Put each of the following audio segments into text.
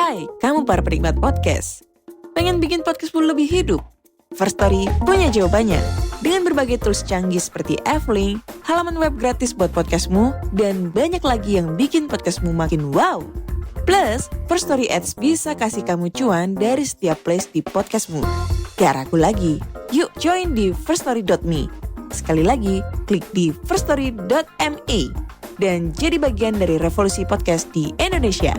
Hai, kamu para penikmat podcast. Pengen bikin podcastmu lebih hidup? First Story punya jawabannya. Dengan berbagai tools canggih seperti F-Link, halaman web gratis buat podcastmu, dan banyak lagi yang bikin podcastmu makin wow. Plus, First Story Ads bisa kasih kamu cuan dari setiap place di podcastmu. Gak ragu lagi, yuk join di firststory.me. Sekali lagi, klik di firststory.me dan jadi bagian dari revolusi podcast di Indonesia.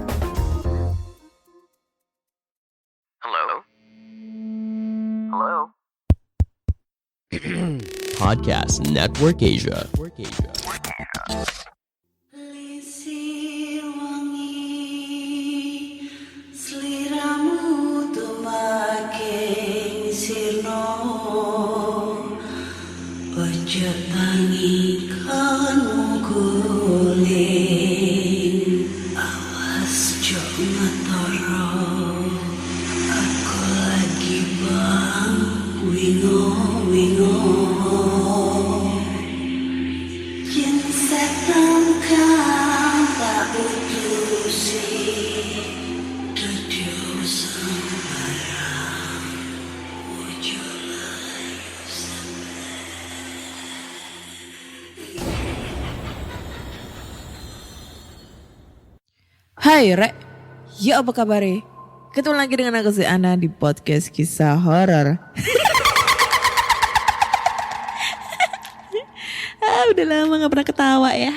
Hello? Podcast Network Asia. Lisir wangi, seliramu tuh makin sirno. Ojo tangi kanmu guling, awas jo ngetoro. Aku lagi bang, wingo. Yen setan kan tak putusi, dudu sembarang, ojo layu Hai Rek, ya apa kabar? Ketemu lagi dengan aku si Ana di podcast kisah horor. Udah lama gak pernah ketawa ya.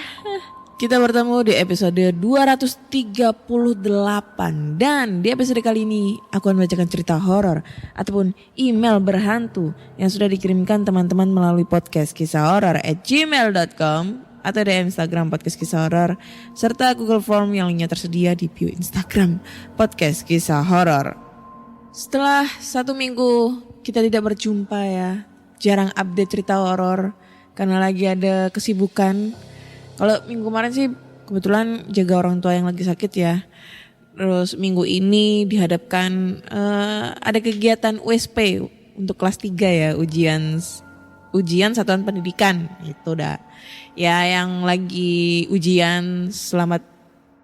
Kita bertemu di episode 238. Dan di episode kali ini aku akan membacakan cerita horor ataupun email berhantu yang sudah dikirimkan teman-teman melalui podcast kisah horor @gmail.com atau di Instagram podcast kisah horor serta Google Form yang linknya tersedia di bio Instagram podcast kisah horor. Setelah 1 minggu kita tidak berjumpa ya, jarang update cerita horor karena lagi ada kesibukan. Kalau minggu kemarin sih kebetulan jaga orang tua yang lagi sakit ya. Terus minggu ini dihadapkan ada kegiatan USP untuk kelas 3 ya, ujian satuan pendidikan itu dah. Ya yang lagi ujian selamat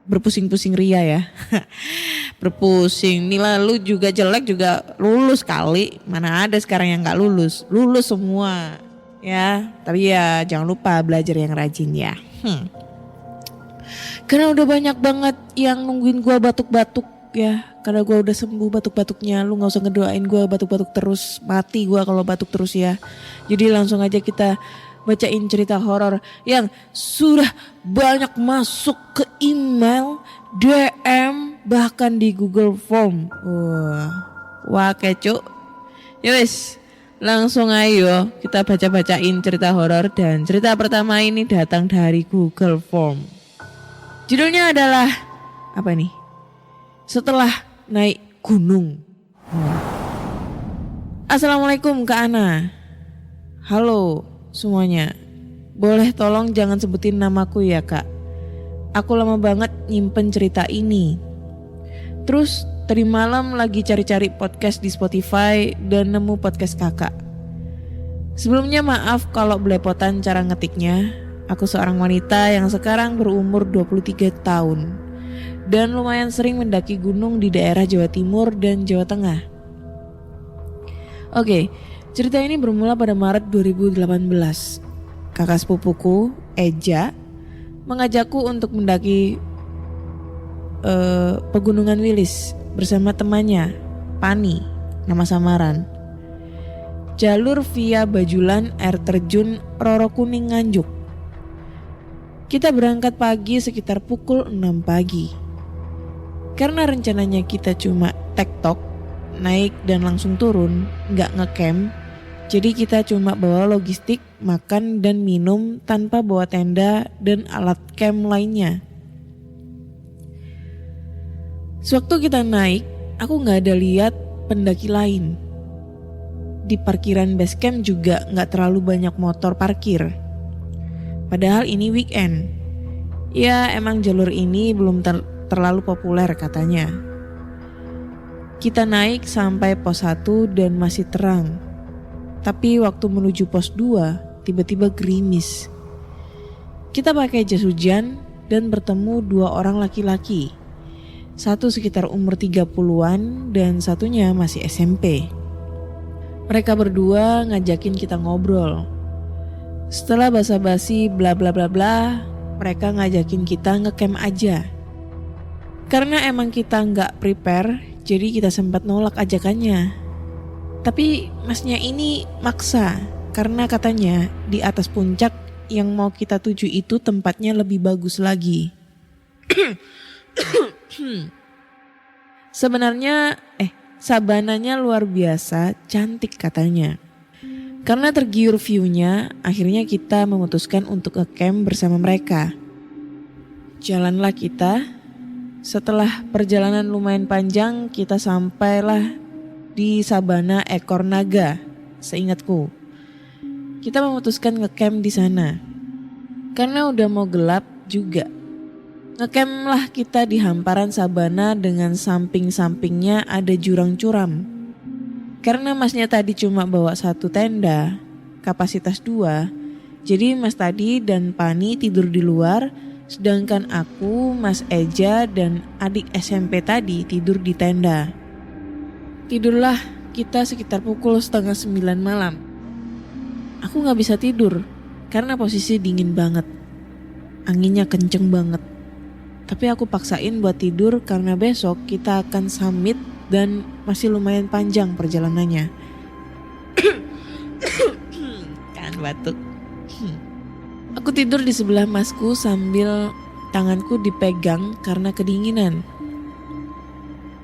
berpusing-pusing ria ya. Berpusing nilai lu juga jelek juga lulus kali. Mana ada sekarang yang gak lulus. Lulus semua ya. Tapi ya jangan lupa belajar yang rajin ya. Karena udah banyak banget yang nungguin gue batuk-batuk ya. Karena gue udah sembuh batuk-batuknya. Lu gak usah ngedoain gue batuk-batuk terus. Mati gue kalau batuk terus ya. Jadi langsung aja kita bacain cerita horor yang sudah banyak masuk ke email, DM, bahkan di Google Form. Wah keco. Yowes, langsung ayo kita baca-bacain cerita horor. Dan cerita pertama ini datang dari Google Form. Judulnya adalah apa nih? Setelah naik gunung. Assalamualaikum Kak Ana. Halo semuanya, boleh tolong jangan sebutin namaku ya Kak. Aku lama banget nyimpen cerita ini. Terus tadi malam lagi cari-cari podcast di Spotify dan nemu podcast kakak. Sebelumnya maaf kalau belepotan cara ngetiknya. Aku seorang wanita yang sekarang berumur 23 tahun. Dan lumayan sering mendaki gunung di daerah Jawa Timur dan Jawa Tengah. Oke, cerita ini bermula pada Maret 2018. Kakak sepupuku, Eja, mengajakku untuk mendaki Pegunungan Wilis bersama temannya, Pani, nama samaran. Jalur via Bajulan Air Terjun Roro Kuning Nganjuk. Kita berangkat pagi sekitar pukul 6 pagi. Karena rencananya kita cuma tektok, naik dan langsung turun, gak ngecamp. Jadi kita cuma bawa logistik, makan dan minum tanpa bawa tenda dan alat camp lainnya. Sewaktu kita naik, aku gak ada lihat pendaki lain. Di parkiran base camp juga gak terlalu banyak motor parkir. Padahal ini weekend. Ya emang jalur ini belum terlalu populer katanya. Kita naik sampai pos 1 dan masih terang. Tapi waktu menuju pos 2 tiba-tiba gerimis. Kita pakai jas hujan dan bertemu 2 orang laki-laki. Satu sekitar umur 30-an dan satunya masih SMP. Mereka berdua ngajakin kita ngobrol. Setelah basa-basi bla bla bla bla, mereka ngajakin kita ngecamp aja. Karena emang kita nggak prepare, jadi kita sempat nolak ajakannya. Tapi masnya ini maksa, karena katanya di atas puncak yang mau kita tuju itu tempatnya lebih bagus lagi. Sebenarnya sabananya luar biasa cantik katanya. Karena tergiur view-nya, akhirnya kita memutuskan untuk ngecamp bersama mereka. Jalanlah kita. Setelah perjalanan lumayan panjang, kita sampailah di sabana ekor naga, seingatku. Kita memutuskan ngecamp di sana. Karena udah mau gelap juga. Ngecamp lah kita di hamparan sabana dengan samping-sampingnya ada jurang curam. Karena masnya tadi cuma bawa satu tenda, kapasitas 2, jadi mas tadi dan Pani tidur di luar, sedangkan aku, Mas Eja dan adik SMP tadi tidur di tenda. Tidurlah kita sekitar pukul 8:30 malam. Aku gak bisa tidur karena posisi dingin banget. Anginnya kenceng banget. Tapi aku paksain buat tidur karena besok kita akan summit dan masih lumayan panjang perjalanannya. Kan batuk. Aku tidur di sebelah masku sambil tanganku dipegang karena kedinginan.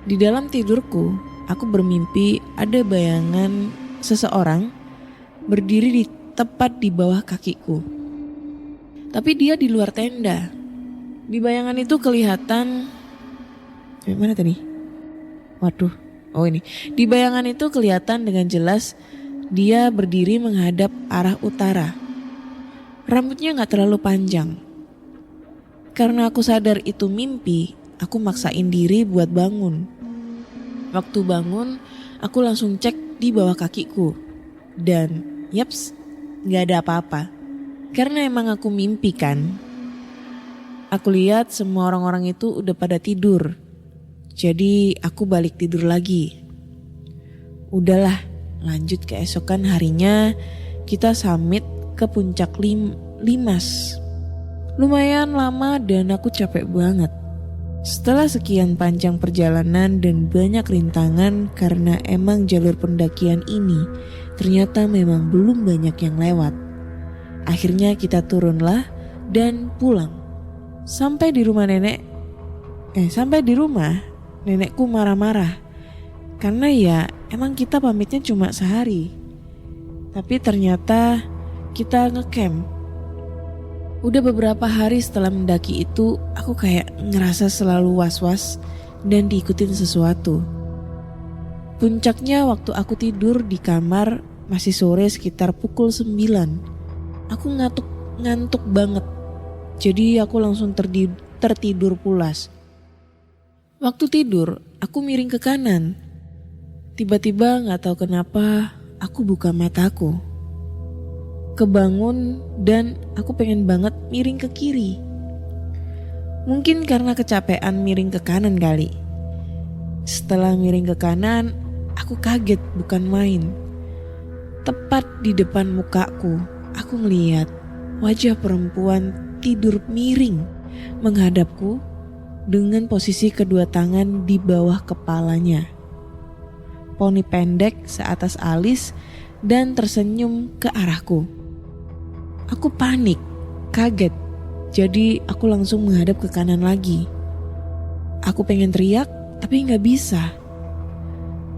Di dalam tidurku, aku bermimpi ada bayangan seseorang berdiri di tepat di bawah kakiku. Tapi dia di luar tenda. Di bayangan itu kelihatan... mana tadi? Waduh, oh ini. Di bayangan itu kelihatan dengan jelas dia berdiri menghadap arah utara. Rambutnya gak terlalu panjang. Karena aku sadar itu mimpi, aku maksain diri buat bangun. Waktu bangun, aku langsung cek di bawah kakiku. Dan, yaps, gak ada apa-apa. Karena emang aku mimpi kan. Aku lihat semua orang-orang itu udah pada tidur. Jadi aku balik tidur lagi. Udahlah, lanjut keesokan harinya kita summit ke puncak Limas. Lumayan lama dan aku capek banget. Setelah sekian panjang perjalanan dan banyak rintangan karena emang jalur pendakian ini ternyata memang belum banyak yang lewat. Akhirnya kita turunlah dan pulang. Sampai di rumah nenekku marah-marah. Karena ya emang kita pamitnya cuma sehari. Tapi ternyata kita ngecamp. Udah beberapa hari setelah mendaki itu, aku kayak ngerasa selalu was-was dan diikutin sesuatu. Puncaknya waktu aku tidur di kamar masih sore sekitar pukul 9. Aku ngantuk banget. Jadi aku langsung tertidur pulas. Waktu tidur, aku miring ke kanan. Tiba-tiba gak tahu kenapa aku buka mataku. Kebangun dan aku pengen banget miring ke kiri. Mungkin karena kecapean miring ke kanan kali. Setelah miring ke kanan, aku kaget bukan main. Tepat di depan mukaku, aku ngeliat wajah perempuan tidur miring menghadapku dengan posisi kedua tangan di bawah kepalanya. Poni pendek seatas alis dan tersenyum ke arahku. Aku panik, kaget, jadi aku langsung menghadap ke kanan lagi. Aku pengen teriak, tapi gak bisa.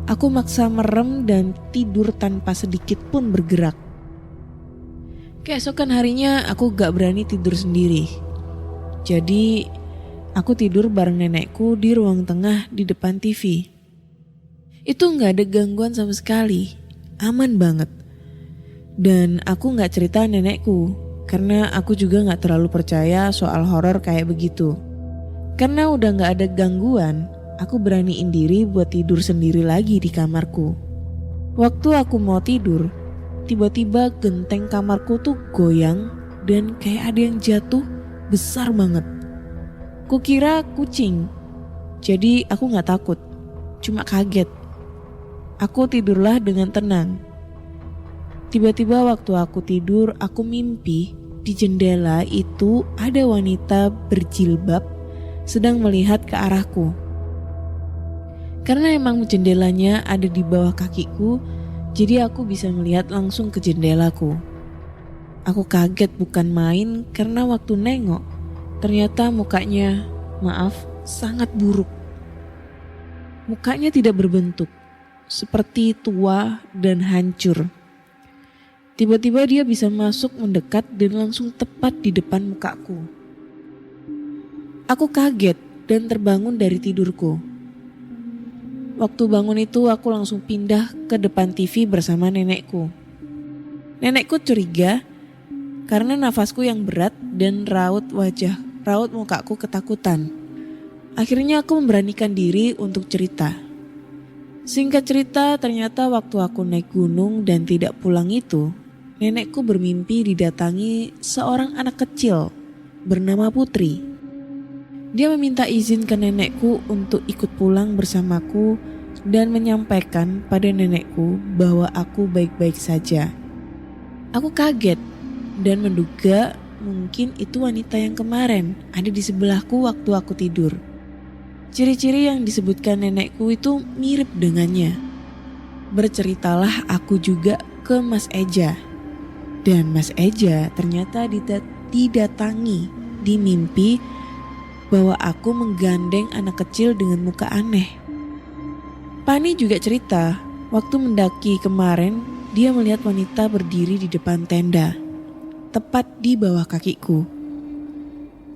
Aku maksa merem dan tidur tanpa sedikit pun bergerak. Keesokan harinya aku gak berani tidur sendiri. Jadi aku tidur bareng nenekku di ruang tengah di depan TV. Itu gak ada gangguan sama sekali, aman banget. Dan aku gak cerita nenekku, karena aku juga gak terlalu percaya soal horor kayak begitu. Karena udah gak ada gangguan, aku beraniin diri buat tidur sendiri lagi di kamarku. Waktu aku mau tidur, tiba-tiba genteng kamarku tuh goyang dan kayak ada yang jatuh besar banget. Kukira kucing, Jadi aku gak takut, cuma kaget. Aku tidurlah dengan tenang. Tiba-tiba waktu aku tidur, aku mimpi di jendela itu ada wanita berjilbab sedang melihat ke arahku. Karena emang jendelanya ada di bawah kakiku, jadi aku bisa melihat langsung ke jendelaku. Aku kaget bukan main karena waktu nengok, ternyata mukanya, maaf, sangat buruk. Mukanya tidak berbentuk, seperti tua dan hancur. Tiba-tiba dia bisa masuk mendekat dan langsung tepat di depan mukaku. Aku kaget dan terbangun dari tidurku. Waktu bangun itu aku langsung pindah ke depan TV bersama nenekku. Nenekku curiga karena nafasku yang berat dan raut mukaku ketakutan. Akhirnya aku memberanikan diri untuk cerita. Singkat cerita, ternyata waktu aku naik gunung dan tidak pulang itu, nenekku bermimpi didatangi seorang anak kecil bernama Putri. Dia meminta izin ke nenekku untuk ikut pulang bersamaku dan menyampaikan pada nenekku bahwa aku baik-baik saja. Aku kaget dan menduga mungkin itu wanita yang kemarin ada di sebelahku waktu aku tidur. Ciri-ciri yang disebutkan nenekku itu mirip dengannya. Berceritalah aku juga ke Mas Eja. Dan Mas Eja ternyata didatangi di mimpi bahwa aku menggandeng anak kecil dengan muka aneh. Pani juga cerita, waktu mendaki kemarin dia melihat wanita berdiri di depan tenda, tepat di bawah kakiku.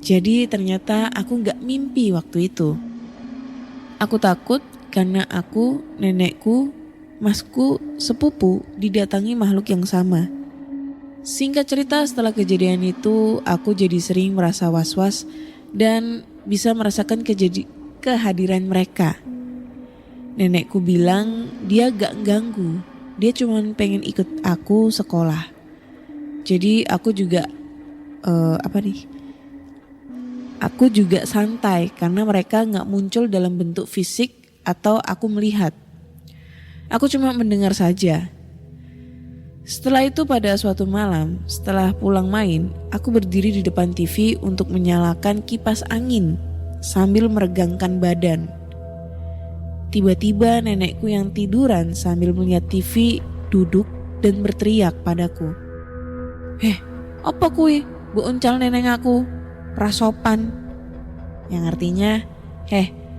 Jadi ternyata aku gak mimpi waktu itu. Aku takut karena aku, nenekku, masku, sepupu didatangi makhluk yang sama. Singkat cerita, setelah kejadian itu aku jadi sering merasa was-was dan bisa merasakan kehadiran mereka. Nenekku bilang dia gak ganggu, dia cuma pengen ikut aku sekolah. Jadi aku juga Aku juga santai karena mereka gak muncul dalam bentuk fisik atau aku melihat. Aku cuma mendengar saja. Setelah itu pada suatu malam, setelah pulang main, aku berdiri di depan TV untuk menyalakan kipas angin sambil meregangkan badan. Tiba-tiba nenekku yang tiduran sambil melihat TV duduk dan berteriak padaku. Apa kui? Bu uncal neneng aku, rasopan. Yang artinya,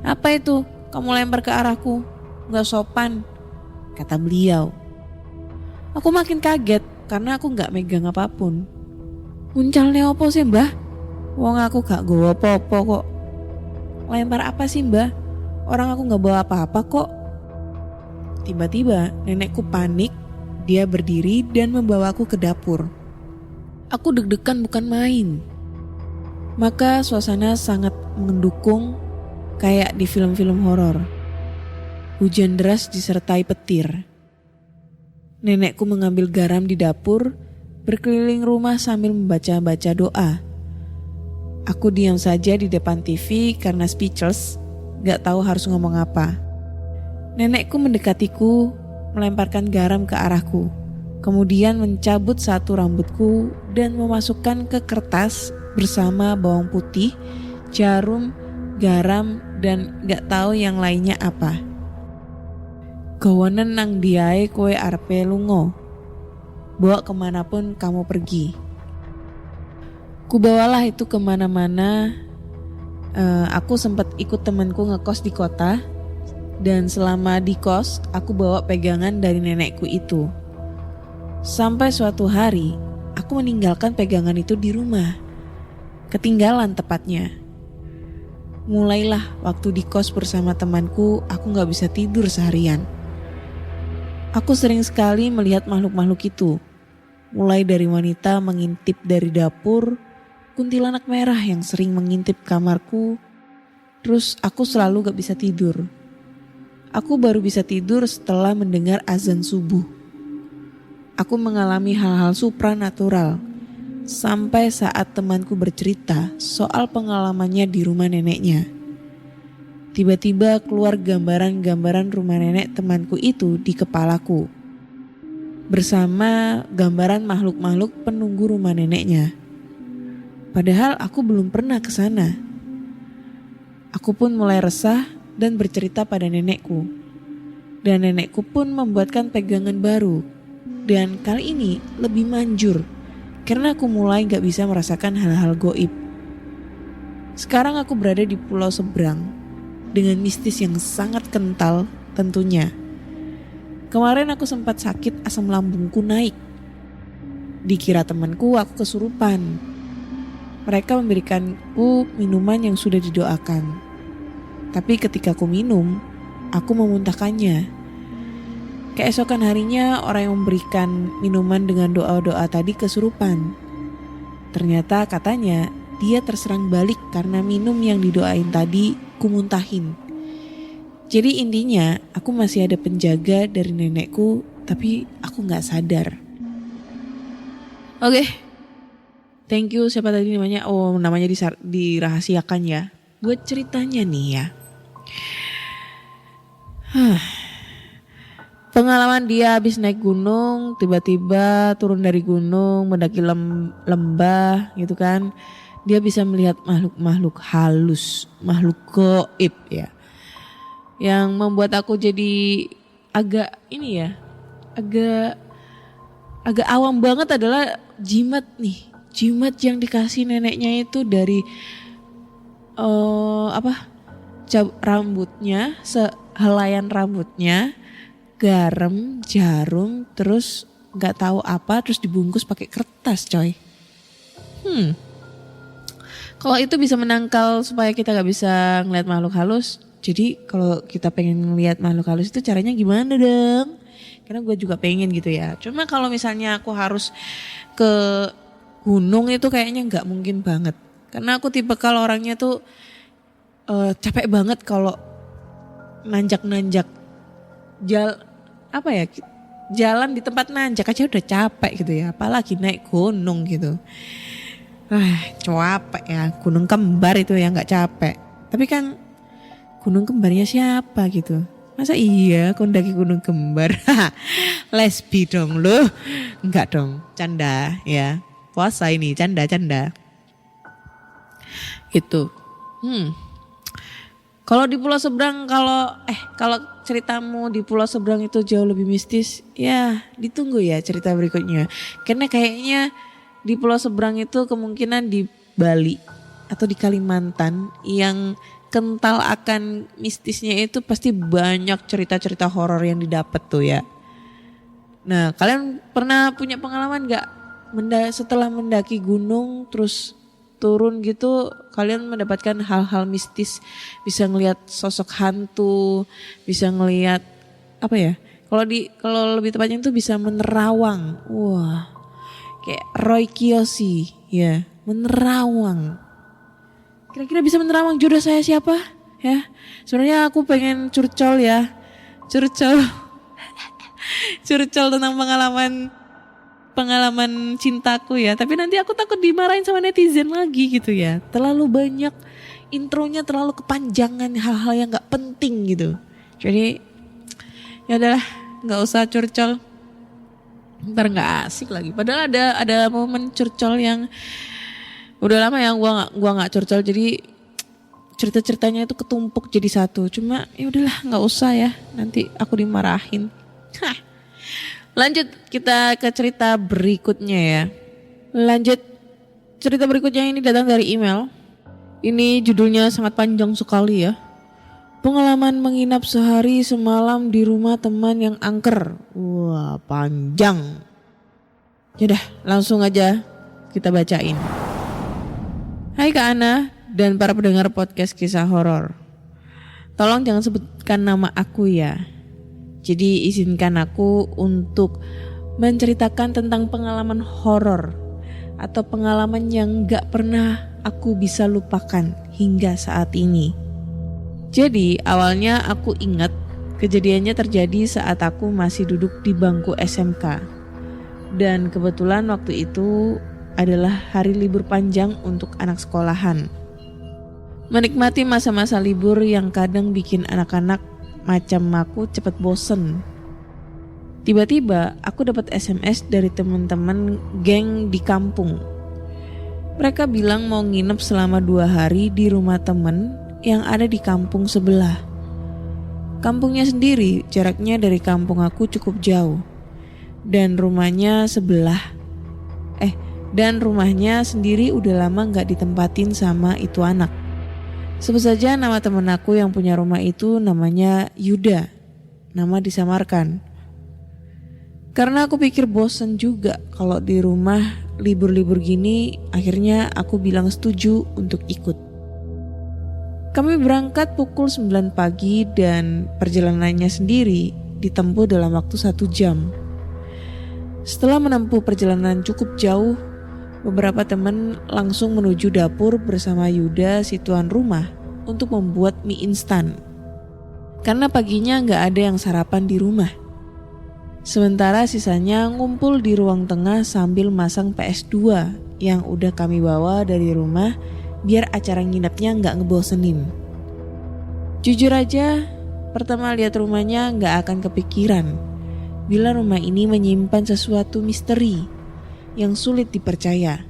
apa itu? Kamu lempar ke arahku, gak sopan, kata beliau. Aku makin kaget karena aku gak megang apapun. Uncalnya apa sih mbah? Wong aku gak gowo apa-apa kok. Lempar apa sih mbah? Orang aku gak bawa apa-apa kok. Tiba-tiba nenekku panik, dia berdiri dan membawaku ke dapur. Aku deg-degan bukan main. Maka suasana sangat mendukung kayak di film-film horor. Hujan deras disertai petir. Nenekku mengambil garam di dapur, berkeliling rumah sambil membaca-baca doa. Aku diam saja di depan TV karena speechless, gak tahu harus ngomong apa. Nenekku mendekatiku, melemparkan garam ke arahku, kemudian mencabut satu rambutku dan memasukkan ke kertas bersama bawang putih, jarum, garam, dan gak tahu yang lainnya apa. Gawanen nang diae kowe arepe lunga. Bawa kemanapun kamu pergi. Kubawalah itu kemana-mana. Aku sempat ikut temanku ngekos di kota. Dan selama di kos, aku bawa pegangan dari nenekku itu. Sampai suatu hari, aku meninggalkan pegangan itu di rumah. Ketinggalan tepatnya. Mulailah waktu di kos bersama temanku, aku gak bisa tidur seharian. Aku sering sekali melihat makhluk-makhluk itu. Mulai dari wanita mengintip dari dapur, kuntilanak merah yang sering mengintip kamarku. Terus aku selalu gak bisa tidur. Aku baru bisa tidur setelah mendengar azan subuh. Aku mengalami hal-hal supranatural. Sampai saat temanku bercerita soal pengalamannya di rumah neneknya. tiba-tiba keluar gambaran-gambaran rumah nenek temanku itu di kepalaku. Bersama gambaran makhluk-makhluk penunggu rumah neneknya. Padahal aku belum pernah ke sana. Aku pun mulai resah dan bercerita pada nenekku. Dan nenekku pun membuatkan pegangan baru. Dan kali ini lebih manjur. Karena aku mulai gak bisa merasakan hal-hal goib. Sekarang aku berada di pulau seberang. Dengan mistis yang sangat kental tentunya. Kemarin aku sempat sakit, asam lambungku naik. Dikira temanku aku kesurupan. Mereka memberikanku minuman yang sudah didoakan. Tapi ketika aku minum, aku memuntahkannya. Keesokan harinya orang yang memberikan minuman dengan doa-doa tadi kesurupan. Ternyata katanya dia terserang balik karena minum yang didoain tadi kumuntahin. Jadi intinya aku masih ada penjaga dari nenekku, tapi aku gak sadar. Oke. Thank you, siapa tadi namanya? Oh, namanya dirahasiakan ya. Buat ceritanya nih ya. Pengalaman dia habis naik gunung, tiba-tiba turun dari gunung, mendaki lembah gitu kan. Dia bisa melihat makhluk-makhluk halus, makhluk gaib ya. Yang membuat aku jadi agak ini ya, agak awam banget adalah jimat nih. Jimat yang dikasih neneknya itu dari rambutnya, sehelaian rambutnya, garam, jarum, terus nggak tahu apa, terus dibungkus pakai kertas, coy. Kalau itu bisa menangkal supaya kita nggak bisa ngeliat makhluk halus. Jadi kalau kita pengen ngeliat makhluk halus itu caranya gimana dong? Karena gue juga pengen gitu ya. Cuma kalau misalnya aku harus ke gunung itu kayaknya nggak mungkin banget. Karena aku tipe kalau orangnya tuh capek banget kalau nanjak-nanjak jalan di tempat nanjak aja udah capek gitu ya. Apalagi naik gunung gitu. Capek ya. Gunung kembar itu ya nggak capek. Tapi kan gunung kembarnya siapa gitu? Masa iya aku mendaki gunung kembar? Lesbi dong lu. Enggak dong, canda ya. Puasa ini, canda-canda. Gitu. Kalau di pulau seberang, kalau ceritamu di pulau seberang itu jauh lebih mistis, ya ditunggu ya cerita berikutnya. Karena kayaknya di pulau seberang itu kemungkinan di Bali atau di Kalimantan yang kental akan mistisnya itu pasti banyak cerita-cerita horor yang didapat tuh ya. Nah, kalian pernah punya pengalaman gak setelah mendaki gunung terus turun gitu, kalian mendapatkan hal-hal mistis, bisa ngelihat sosok hantu, bisa ngelihat apa ya? Kalau lebih tepatnya itu bisa menerawang. Wah. Kayak Roy Kiyoshi ya, menerawang. Kira-kira bisa menerawang jodoh saya siapa? Ya, sebenarnya aku pengen curcol ya. Curcol tentang pengalaman cintaku ya. Tapi nanti aku takut dimarahin sama netizen lagi gitu ya. Terlalu banyak intronya, terlalu kepanjangan, hal-hal yang nggak penting gitu. Jadi ya udahlah, nggak usah curcol. Ntar nggak asik lagi. Padahal ada momen curcol yang udah lama ya gua nggak curcol, jadi cerita-ceritanya itu ketumpuk jadi satu. Cuma ya udahlah nggak usah ya, nanti aku dimarahin. Lanjut kita ke cerita berikutnya ya. Lanjut cerita berikutnya ini datang dari email. Ini judulnya sangat panjang sekali ya. Pengalaman menginap sehari semalam di rumah teman yang angker. Wah, panjang. Yaudah, langsung aja kita bacain. Hai Kak Ana dan para pendengar podcast kisah horor. Tolong jangan sebutkan nama aku ya. Jadi izinkan aku untuk menceritakan tentang pengalaman horor atau pengalaman yang gak pernah aku bisa lupakan hingga saat ini. Jadi awalnya aku ingat kejadiannya terjadi saat aku masih duduk di bangku SMK. Dan kebetulan waktu itu adalah hari libur panjang untuk anak sekolahan. Menikmati masa-masa libur yang kadang bikin anak-anak macam aku cepat bosen. Tiba-tiba aku dapat SMS dari teman-teman geng di kampung. Mereka bilang mau nginep selama 2 hari di rumah temen yang ada di kampung sebelah. Kampungnya sendiri jaraknya dari kampung aku cukup jauh. Dan rumahnya sendiri udah lama gak ditempatin sama itu anak. Sebut saja nama temen aku yang punya rumah itu namanya Yuda. Nama disamarkan. Karena aku pikir bosen juga kalau di rumah libur-libur gini, akhirnya aku bilang setuju untuk ikut. Kami berangkat pukul 9 pagi dan perjalanannya sendiri ditempuh dalam waktu 1 jam. Setelah menempuh perjalanan cukup jauh, beberapa teman langsung menuju dapur bersama Yuda si tuan rumah untuk membuat mie instan. Karena paginya gak ada yang sarapan di rumah. Sementara sisanya ngumpul di ruang tengah sambil masang PS2 yang udah kami bawa dari rumah biar acara nginepnya gak ngebosenin. Jujur aja, pertama lihat rumahnya gak akan kepikiran bila rumah ini menyimpan sesuatu misteri yang sulit dipercaya.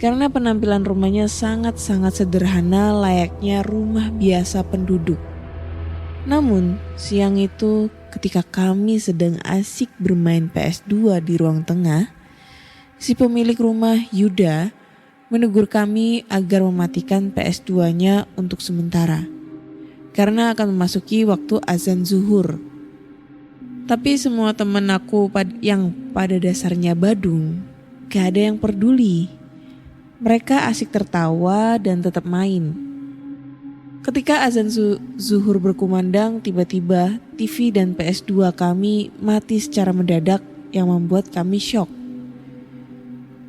Karena penampilan rumahnya sangat-sangat sederhana layaknya rumah biasa penduduk. Namun siang itu ketika kami sedang asik bermain PS2 di ruang tengah, si pemilik rumah Yuda menegur kami agar mematikan PS2-nya untuk sementara. Karena akan memasuki waktu azan zuhur. Tapi semua teman aku yang pada dasarnya badung, gak ada yang peduli. Mereka asik tertawa dan tetap main. Ketika azan zuhur berkumandang, tiba-tiba TV dan PS2 kami mati secara mendadak yang membuat kami syok.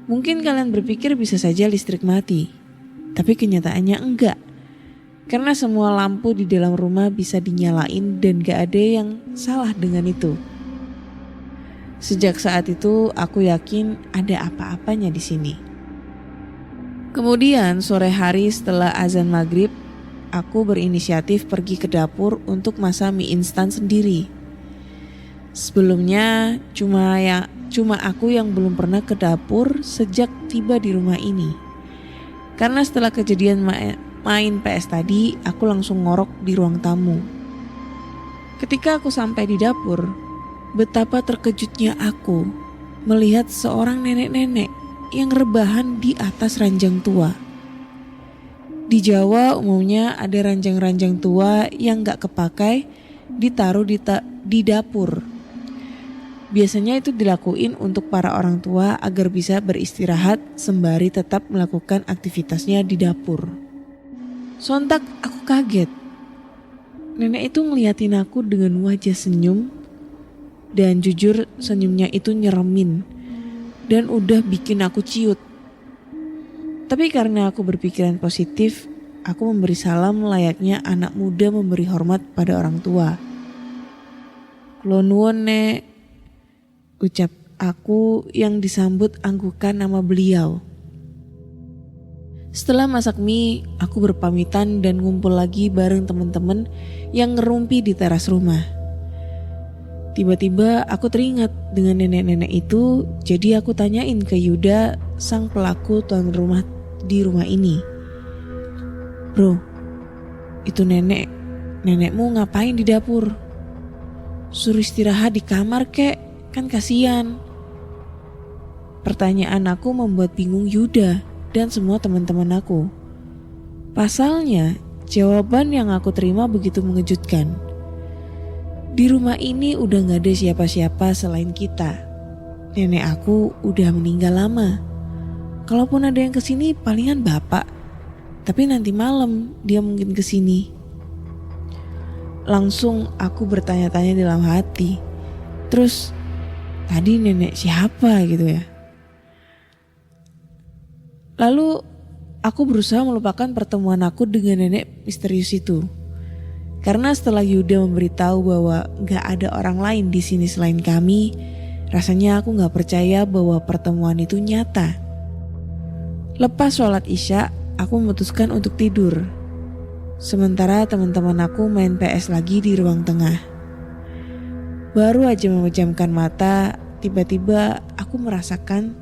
Mungkin kalian berpikir bisa saja listrik mati, tapi kenyataannya enggak. Karena semua lampu di dalam rumah bisa dinyalain dan gak ada yang salah dengan itu. Sejak saat itu aku yakin ada apa-apanya di sini. Kemudian sore hari setelah azan maghrib, aku berinisiatif pergi ke dapur untuk masak mie instan sendiri. Sebelumnya cuma aku yang belum pernah ke dapur sejak tiba di rumah ini. Karena setelah kejadian main PS tadi, aku langsung ngorok di ruang tamu. Ketika aku sampai di dapur, betapa terkejutnya aku melihat seorang nenek-nenek yang rebahan di atas ranjang tua. Di Jawa umumnya ada ranjang-ranjang tua yang gak kepakai ditaruh di dapur. Biasanya itu dilakuin untuk para orang tua agar bisa beristirahat sembari tetap melakukan aktivitasnya di dapur. Sontak aku kaget. Nenek itu ngeliatin aku dengan wajah senyum dan jujur senyumnya itu nyeremin dan udah bikin aku ciut. Tapi karena aku berpikiran positif, aku memberi salam layaknya anak muda memberi hormat pada orang tua. Kula nuwun nek, ucap aku yang disambut anggukan nama beliau. Setelah masak mie, aku berpamitan dan ngumpul lagi bareng teman-teman yang ngerumpi di teras rumah. Tiba-tiba aku teringat dengan nenek-nenek itu, jadi aku tanyain ke Yuda, sang pelaku tuan rumah di rumah ini. Bro, itu nenekmu ngapain di dapur? Suruh istirahat di kamar kek, kan kasihan. Pertanyaan aku membuat bingung Yuda dan semua teman-teman aku. Pasalnya, jawaban yang aku terima begitu mengejutkan. Di rumah ini udah gak ada siapa-siapa selain kita. Nenek aku udah meninggal lama. Kalaupun ada yang kesini palingan bapak. Tapi nanti malam dia mungkin kesini. Langsung aku bertanya-tanya dalam hati. Terus tadi nenek siapa gitu ya. Lalu aku berusaha melupakan pertemuan aku dengan nenek misterius itu. Karena setelah Yuda memberitahu bahwa gak ada orang lain di sini selain kami, rasanya aku gak percaya bahwa pertemuan itu nyata. Lepas sholat isya, aku memutuskan untuk tidur. Sementara teman-teman aku main PS lagi di ruang tengah. Baru aja memejamkan mata, tiba-tiba aku merasakan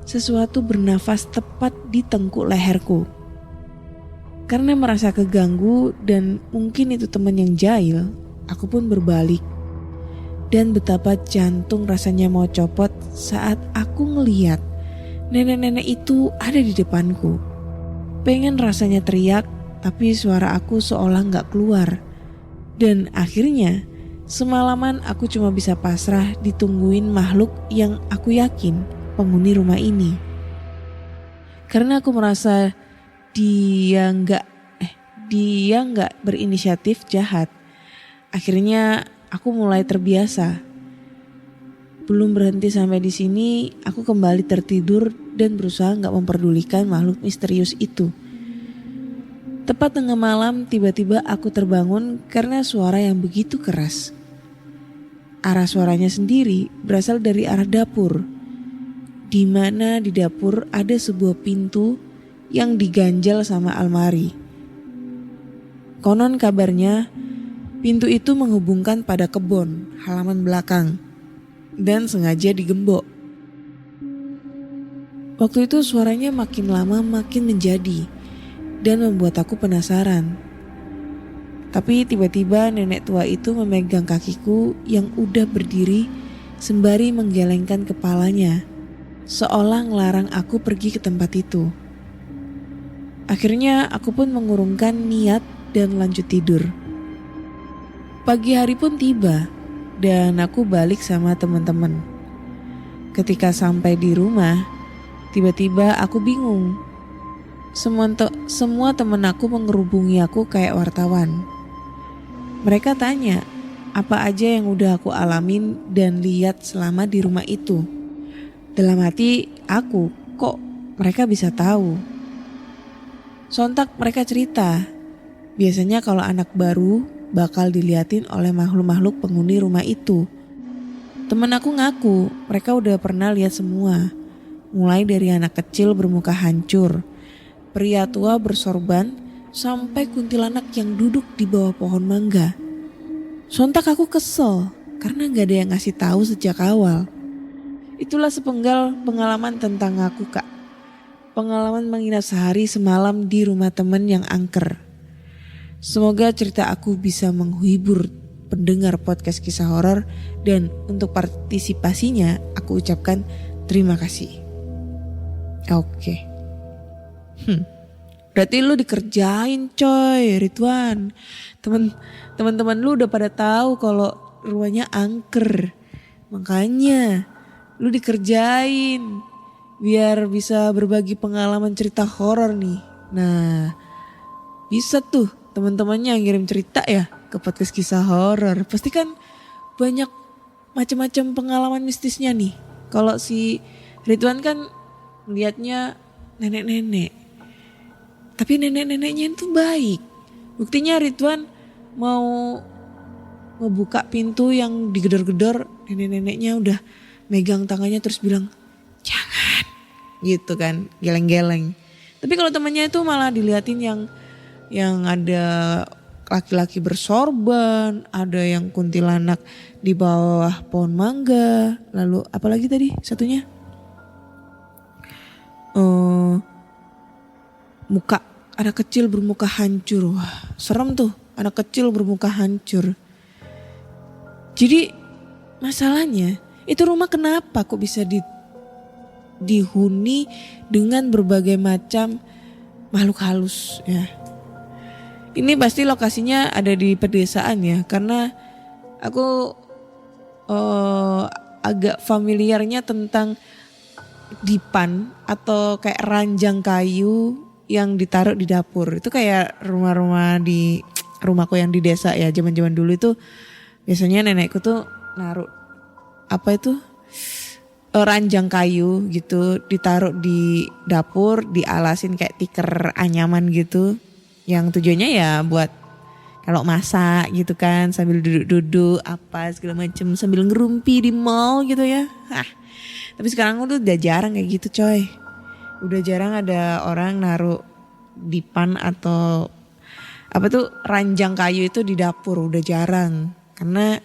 sesuatu bernafas tepat di tengkuk leherku. Karena merasa keganggu dan mungkin itu teman yang jahil, aku pun berbalik. Dan betapa jantung rasanya mau copot saat aku ngeliat nenek-nenek itu ada di depanku. Pengen rasanya teriak, tapi suara aku seolah gak keluar. Dan akhirnya semalaman aku cuma bisa pasrah ditungguin makhluk yang aku yakin penghuni rumah ini. Karena aku merasa dia nggak berinisiatif jahat. Akhirnya aku mulai terbiasa. Belum berhenti sampai di sini, aku kembali tertidur dan berusaha nggak memperdulikan makhluk misterius itu. Tepat tengah malam, tiba-tiba aku terbangun karena suara yang begitu keras. Arah suaranya sendiri berasal dari arah dapur, di mana di dapur ada sebuah pintu yang diganjal sama almari. Konon kabarnya, pintu itu menghubungkan pada kebun halaman belakang dan sengaja digembok. Waktu itu suaranya makin lama makin menjadi dan membuat aku penasaran. Tapi tiba-tiba nenek tua itu memegang kakiku yang udah berdiri sembari menggelengkan kepalanya, seolah ngelarang aku pergi ke tempat itu. Akhirnya aku pun mengurungkan niat dan lanjut tidur. Pagi hari pun tiba dan aku balik sama teman-teman. Ketika sampai di rumah, tiba-tiba aku bingung. Semua teman aku mengerubungi aku kayak wartawan. Mereka tanya apa aja yang udah aku alamin dan lihat selama di rumah itu. Dalam hati aku, kok mereka bisa tahu? Sontak mereka cerita, biasanya kalau anak baru bakal diliatin oleh makhluk-makhluk penghuni rumah itu. Temen aku ngaku mereka udah pernah lihat semua. Mulai dari anak kecil bermuka hancur, pria tua bersorban, sampai kuntilanak yang duduk di bawah pohon mangga. Sontak aku kesel karena gak ada yang ngasih tahu sejak awal. Itulah sepenggal pengalaman tentang aku, Kak. Pengalaman menginap sehari semalam di rumah temen yang angker. Semoga cerita aku bisa menghibur pendengar podcast kisah horor dan untuk partisipasinya aku ucapkan terima kasih. Oke. Berarti lu dikerjain coy, Ridwan. Teman-teman lu udah pada tahu kalau rumahnya angker. Makanya lu dikerjain biar bisa berbagi pengalaman cerita horor nih. Nah, bisa tuh teman-temannya ngirim cerita ya ke podcast kisah horor. Pasti kan banyak macam-macam pengalaman mistisnya nih. Kalau si Ridwan kan lihatnya nenek-nenek. Tapi nenek-neneknya itu baik. Buktinya Ridwan mau ngebuka pintu yang digedor-gedor, nenek-neneknya udah megang tangannya terus bilang, "Jangan." Gitu kan, geleng-geleng. Tapi kalau temannya itu malah diliatin yang ada laki-laki bersorban, ada yang kuntilanak di bawah pohon mangga, lalu apalagi tadi satunya? Muka anak kecil bermuka hancur. Wah, serem tuh, anak kecil bermuka hancur. Jadi masalahnya itu rumah kenapa kok bisa dihuni dengan berbagai macam makhluk halus ya. Ini pasti lokasinya ada di pedesaan ya, karena aku agak familiarnya tentang dipan atau kayak ranjang kayu yang ditaruh di dapur. Itu kayak rumah-rumah di rumahku yang di desa ya, zaman-zaman dulu itu biasanya nenekku tuh naruh apa itu ranjang kayu gitu, ditaruh di dapur, dialasin kayak tikar anyaman gitu, yang tujuannya ya buat kalau masak gitu kan, sambil duduk-duduk apa segala macem, sambil ngerumpi di mall gitu ya. Tapi sekarang tuh udah jarang kayak gitu coy. Udah jarang ada orang naruh dipan atau apa tuh ranjang kayu itu di dapur udah jarang. Karena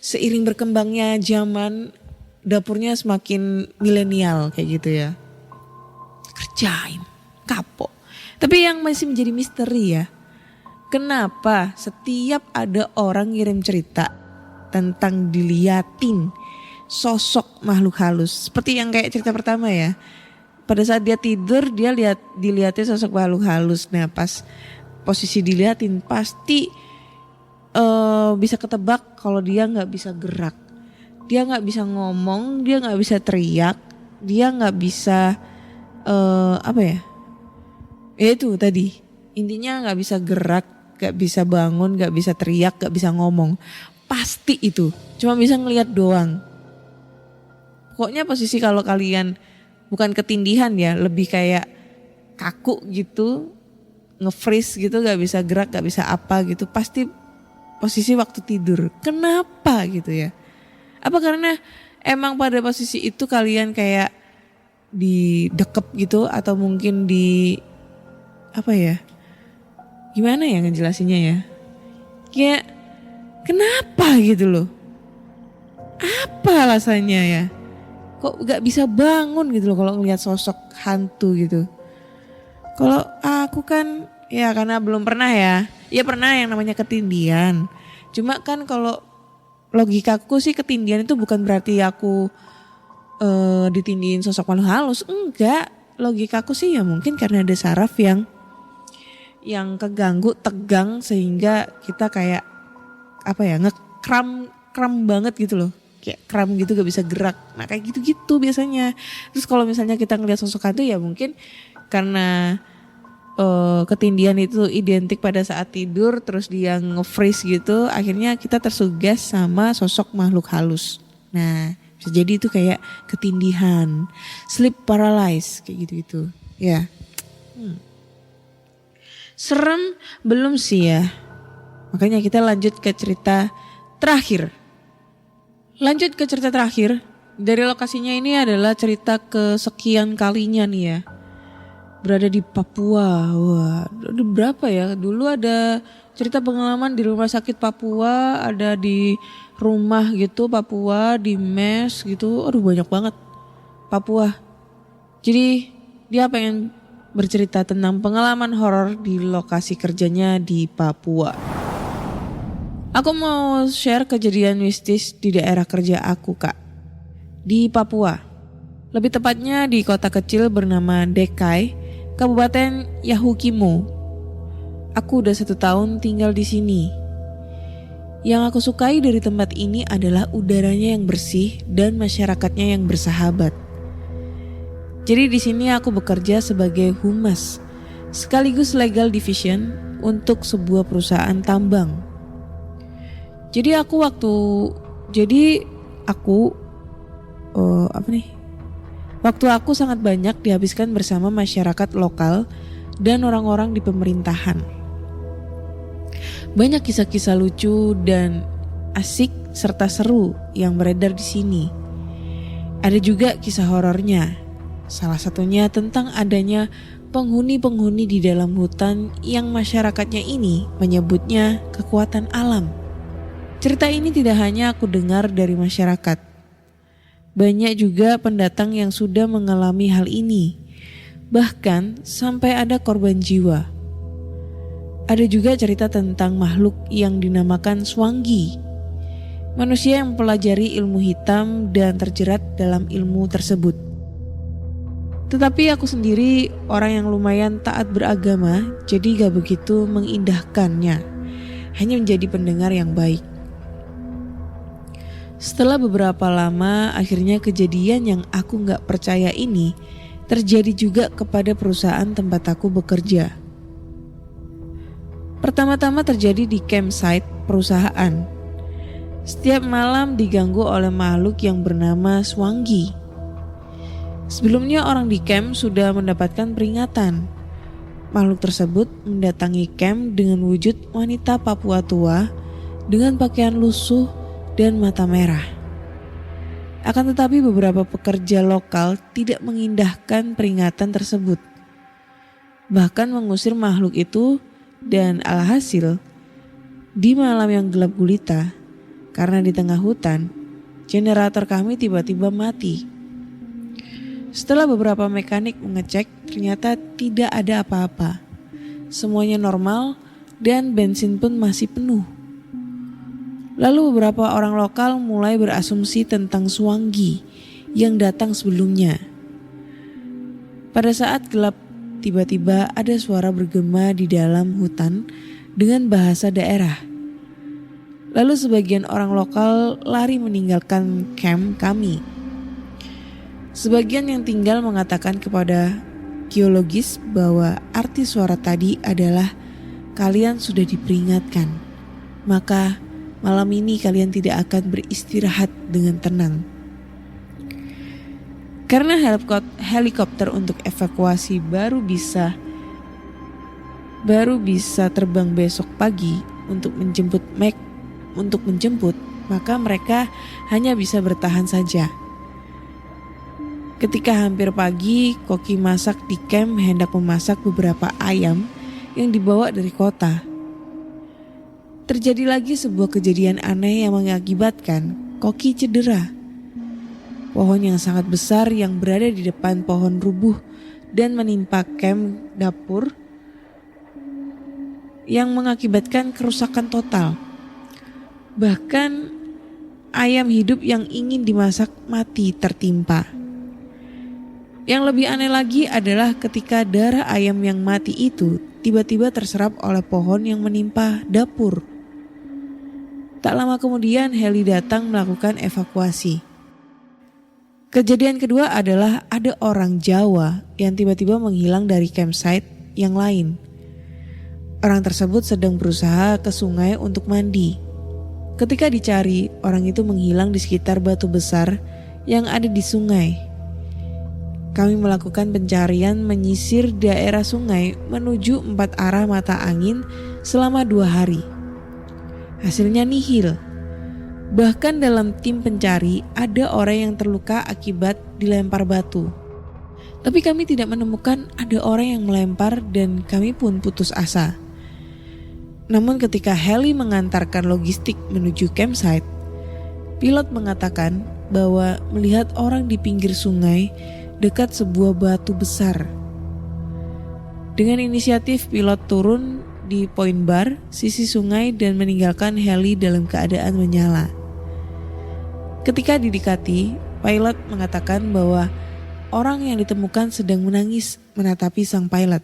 seiring berkembangnya zaman dapurnya semakin milenial kayak gitu ya. Kerjain, kapok. Tapi yang masih menjadi misteri ya, kenapa setiap ada orang ngirim cerita tentang diliatin sosok makhluk halus. Seperti yang kayak cerita pertama ya. Pada saat dia tidur dia dilihatin sosok makhluk halus. Nah pas posisi diliatin pasti bisa ketebak kalau dia gak bisa gerak. Dia gak bisa ngomong, dia gak bisa teriak, dia gak bisa apa ya? Ya itu tadi, intinya gak bisa gerak, gak bisa bangun, gak bisa teriak, gak bisa ngomong. Pasti itu, cuma bisa ngelihat doang. Pokoknya posisi kalau kalian bukan ketindihan ya, lebih kayak kaku gitu, nge-freeze gitu, gak bisa gerak, gak bisa apa gitu. Pasti posisi waktu tidur. Kenapa gitu ya? Apa karena emang pada posisi itu kalian kayak didekep gitu atau mungkin di apa ya? Gimana ya ngejelasinnya ya? Kayak kenapa gitu loh? Apa alasannya ya? Kok gak bisa bangun gitu loh kalau ngelihat sosok hantu gitu? Kalau aku kan ya karena belum pernah ya. Ya pernah yang namanya ketindihan. Cuma kan kalau logikaku sih ketindihan itu bukan berarti aku ditindihin sosok makhluk halus. Enggak. Logikaku sih ya mungkin karena ada saraf yang keganggu, tegang sehingga kita kayak apa ya kram banget gitu loh. Kayak kram gitu gak bisa gerak. Nah kayak gitu-gitu biasanya. Terus kalau misalnya kita ngeliat sosok hantu ya mungkin karena ketindihan itu identik pada saat tidur terus dia nge-freeze gitu. Akhirnya kita tersugas sama sosok makhluk halus. Nah bisa jadi itu kayak ketindihan, sleep paralysis kayak gitu-gitu. Ya. Serem belum sih ya. Makanya kita lanjut ke cerita terakhir. Lanjut ke cerita terakhir. Dari lokasinya ini adalah cerita kesekian kalinya nih ya. Berada di Papua. Wah, ada berapa ya? Dulu ada cerita pengalaman di rumah sakit Papua, ada di rumah gitu Papua, di mes gitu. Aduh banyak banget Papua. Jadi dia pengen bercerita tentang pengalaman horor di lokasi kerjanya di Papua. Aku mau share kejadian mistis di daerah kerja aku kak. Di Papua. Lebih tepatnya di kota kecil bernama Dekai, Kabupaten Yahukimo. Aku udah 1 tahun tinggal di sini. Yang aku sukai dari tempat ini adalah udaranya yang bersih dan masyarakatnya yang bersahabat. Jadi di sini aku bekerja sebagai humas, sekaligus legal division untuk sebuah perusahaan tambang. Waktu aku sangat banyak dihabiskan bersama masyarakat lokal dan orang-orang di pemerintahan. Banyak kisah-kisah lucu dan asik serta seru yang beredar di sini. Ada juga kisah horornya. Salah satunya tentang adanya penghuni-penghuni di dalam hutan yang masyarakatnya ini menyebutnya kekuatan alam. Cerita ini tidak hanya aku dengar dari masyarakat. Banyak juga pendatang yang sudah mengalami hal ini. Bahkan sampai ada korban jiwa. Ada juga cerita tentang makhluk yang dinamakan Swangi. Manusia yang mempelajari ilmu hitam dan terjerat dalam ilmu tersebut. Tetapi aku sendiri orang yang lumayan taat beragama, jadi gak begitu mengindahkannya. Hanya menjadi pendengar yang baik. Setelah beberapa lama, akhirnya kejadian yang aku gak percaya ini terjadi juga kepada perusahaan tempat aku bekerja. Pertama-tama terjadi di campsite perusahaan. Setiap malam diganggu oleh makhluk yang bernama Swangi. Sebelumnya orang di camp sudah mendapatkan peringatan. Makhluk tersebut mendatangi camp dengan wujud wanita Papua tua dengan pakaian lusuh dan mata merah. Akan tetapi beberapa pekerja lokal tidak mengindahkan peringatan tersebut. Bahkan mengusir makhluk itu Dan alhasil, di malam yang gelap gulita, karena di tengah hutan, generator kami tiba-tiba mati. Setelah beberapa mekanik mengecek, ternyata tidak ada apa-apa. Semuanya normal dan bensin pun masih penuh. Lalu beberapa orang lokal mulai berasumsi tentang Suanggi yang datang sebelumnya. Pada saat gelap, tiba-tiba ada suara bergema di dalam hutan dengan bahasa daerah. Lalu sebagian orang lokal lari meninggalkan camp kami. Sebagian yang tinggal mengatakan kepada geologis bahwa arti suara tadi adalah kalian sudah diperingatkan. Maka malam ini kalian tidak akan beristirahat dengan tenang. Karena helikopter untuk evakuasi baru bisa terbang besok pagi untuk menjemput, maka mereka hanya bisa bertahan saja. Ketika hampir pagi, koki masak di camp hendak memasak beberapa ayam yang dibawa dari kota. Terjadi lagi sebuah kejadian aneh yang mengakibatkan koki cedera. Pohon yang sangat besar yang berada di depan pohon rubuh dan menimpa camp dapur yang mengakibatkan kerusakan total. Bahkan ayam hidup yang ingin dimasak mati tertimpa. Yang lebih aneh lagi adalah ketika darah ayam yang mati itu tiba-tiba terserap oleh pohon yang menimpa dapur. Tak lama kemudian heli datang melakukan evakuasi. Kejadian kedua adalah ada orang Jawa yang tiba-tiba menghilang dari campsite yang lain. Orang tersebut sedang berusaha ke sungai untuk mandi. Ketika dicari, orang itu menghilang di sekitar batu besar yang ada di sungai. Kami melakukan pencarian menyisir daerah sungai menuju 4 arah mata angin selama 2 hari. Hasilnya nihil. Bahkan dalam tim pencari ada orang yang terluka akibat dilempar batu. Tapi kami tidak menemukan ada orang yang melempar dan kami pun putus asa. Namun ketika heli mengantarkan logistik menuju campsite, pilot mengatakan bahwa melihat orang di pinggir sungai dekat sebuah batu besar. Dengan inisiatif pilot turun di poin bar, sisi sungai dan meninggalkan heli dalam keadaan menyala. Ketika didekati, pilot mengatakan bahwa orang yang ditemukan sedang menangis menatapi sang pilot.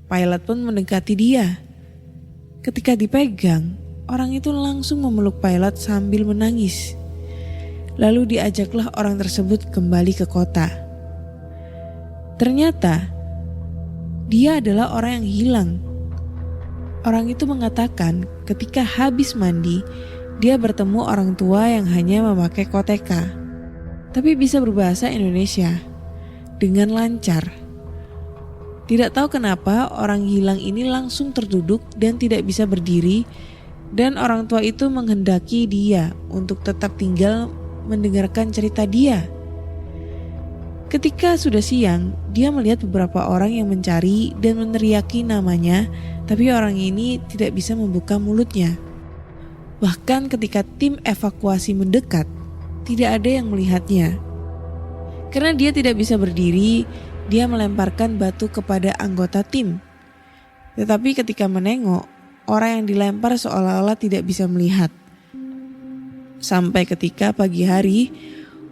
Pilot pun mendekati dia. Ketika dipegang, orang itu langsung memeluk pilot sambil menangis. Lalu diajaklah orang tersebut kembali ke kota. Ternyata dia adalah orang yang hilang. Orang itu mengatakan ketika habis mandi, dia bertemu orang tua yang hanya memakai koteka, tapi bisa berbahasa Indonesia dengan lancar. Tidak tahu kenapa orang hilang ini langsung terduduk dan tidak bisa berdiri, dan orang tua itu menghendaki dia untuk tetap tinggal mendengarkan cerita dia. Ketika sudah siang, dia melihat beberapa orang yang mencari dan meneriaki namanya, tapi orang ini tidak bisa membuka mulutnya. Bahkan ketika tim evakuasi mendekat, tidak ada yang melihatnya. Karena dia tidak bisa berdiri, dia melemparkan batu kepada anggota tim. Tetapi ketika menengok, orang yang dilempar seolah-olah tidak bisa melihat. Sampai ketika pagi hari,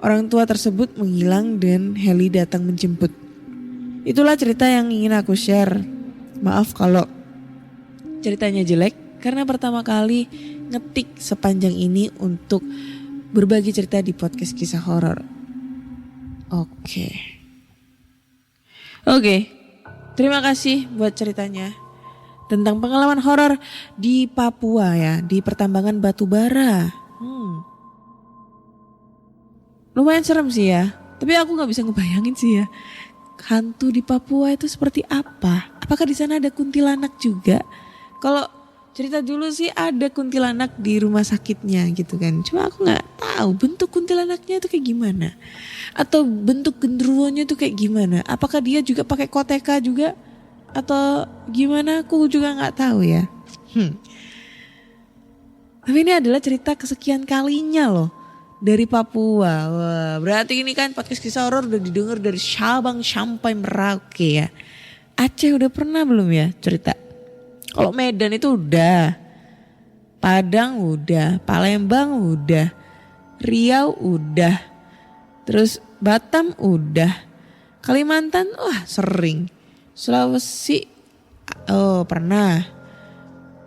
orang tua tersebut menghilang dan heli datang menjemput. Itulah cerita yang ingin aku share. Maaf kalau ceritanya jelek, karena pertama kali ngetik sepanjang ini untuk berbagi cerita di podcast kisah horor. Oke, terima kasih buat ceritanya tentang pengalaman horor di Papua ya, di pertambangan batu bara. Lumayan serem sih ya, tapi aku gak bisa ngebayangin sih ya, hantu di Papua itu seperti apa? Apakah di sana ada kuntilanak juga? Kalau cerita dulu sih ada kuntilanak di rumah sakitnya gitu kan, cuma aku gak tahu bentuk kuntilanaknya itu kayak gimana, atau bentuk genderuwonya itu kayak gimana. Apakah dia juga pakai koteka juga? atau gimana aku juga nggak tahu ya. Tapi ini adalah cerita kesekian kalinya loh dari Papua. Wah, berarti ini kan podcast kisah horor udah didengar dari Sabang sampai Merauke ya. Aceh udah pernah belum ya cerita? Kalau Medan itu udah, Padang udah, Palembang udah, Riau udah, terus Batam udah, Kalimantan wah sering, Sulawesi pernah,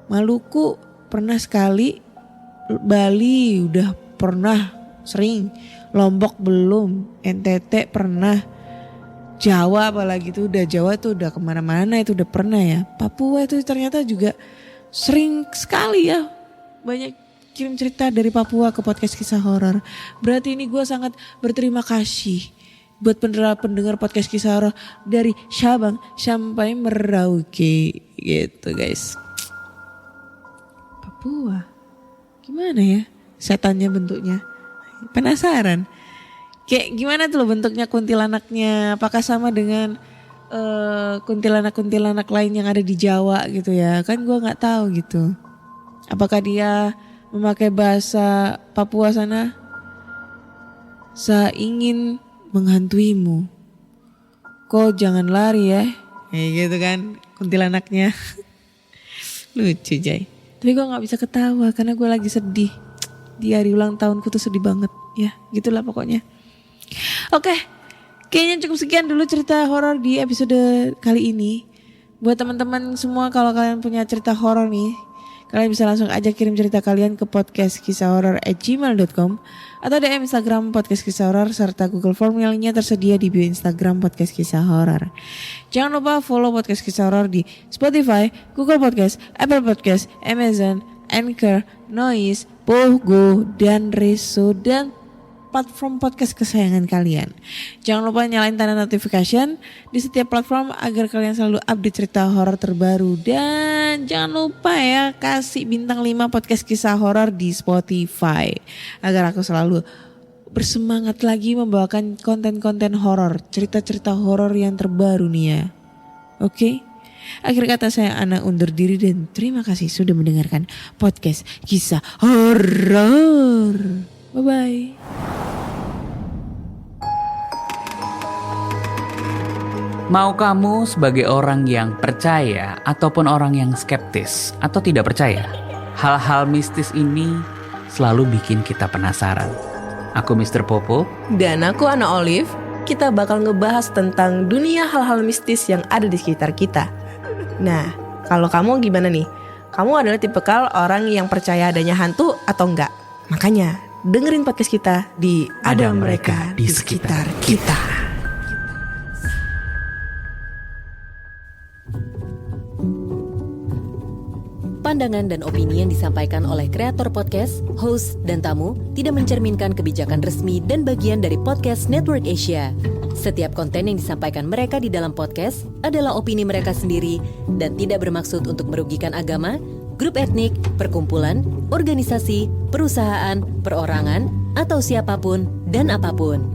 Maluku pernah sekali, Bali udah pernah sering, Lombok belum, NTT pernah, Jawa apalagi tuh udah, Jawa tuh udah kemana-mana itu udah pernah ya. Papua itu ternyata juga sering sekali ya, banyak kirim cerita dari Papua ke podcast kisah horor. Berarti ini gue sangat berterima kasih buat pendengar podcast kisah horor dari Sabang sampai Merauke gitu guys. Papua gimana ya setannya bentuknya, penasaran kayak gimana tuh loh bentuknya kuntilanaknya, apakah sama dengan kuntilanak-kuntilanak lain yang ada di Jawa gitu ya, kan gue nggak tahu gitu. Apakah dia memakai bahasa Papua sana? Saya ingin menghantuimu, kok jangan lari ya, kayak gitu kan kuntilanaknya. Lucu Jay. Tapi gue gak bisa ketawa karena gue lagi sedih. Di hari ulang tahunku tuh sedih banget. Ya gitulah pokoknya. Oke, kayaknya cukup sekian dulu cerita horor di episode kali ini. Buat teman-teman semua kalau kalian punya cerita horor nih, kalian bisa langsung aja kirim cerita kalian ke podcastkisahhoror@gmail.com atau DM Instagram podcast kisah horor serta Google Form yang lainnya tersedia di bio Instagram podcast kisah horor. Jangan lupa follow podcast kisah horor di Spotify, Google Podcast, Apple Podcast, Amazon, Anchor, Noise, Pogo, dan Reso, dan platform podcast kesayangan kalian. Jangan lupa nyalain tanda notification di setiap platform agar kalian selalu update cerita horor terbaru. Dan jangan lupa ya kasih bintang 5 podcast kisah horor di Spotify agar aku selalu bersemangat lagi membawakan konten-konten horor, cerita-cerita horor yang terbaru nih ya. Oke? Akhir kata saya Ana undur diri dan terima kasih sudah mendengarkan podcast kisah horor. Bye-bye. Mau kamu sebagai orang yang percaya ataupun orang yang skeptis atau tidak percaya, hal-hal mistis ini selalu bikin kita penasaran. Aku Mr. Popo. Dan aku Ana Olive. Kita bakal ngebahas tentang dunia hal-hal mistis yang ada di sekitar kita. Nah, kalau kamu gimana nih? Kamu adalah tipikal orang yang percaya adanya hantu atau enggak? Makanya dengerin podcast kita di Ada Mereka di Sekitar Kita. Pandangan dan opini yang disampaikan oleh kreator podcast, host, dan tamu tidak mencerminkan kebijakan resmi dan bagian dari podcast Network Asia. Setiap konten yang disampaikan mereka di dalam podcast adalah opini mereka sendiri dan tidak bermaksud untuk merugikan agama, grup etnik, perkumpulan, organisasi, perusahaan, perorangan, atau siapapun dan apapun.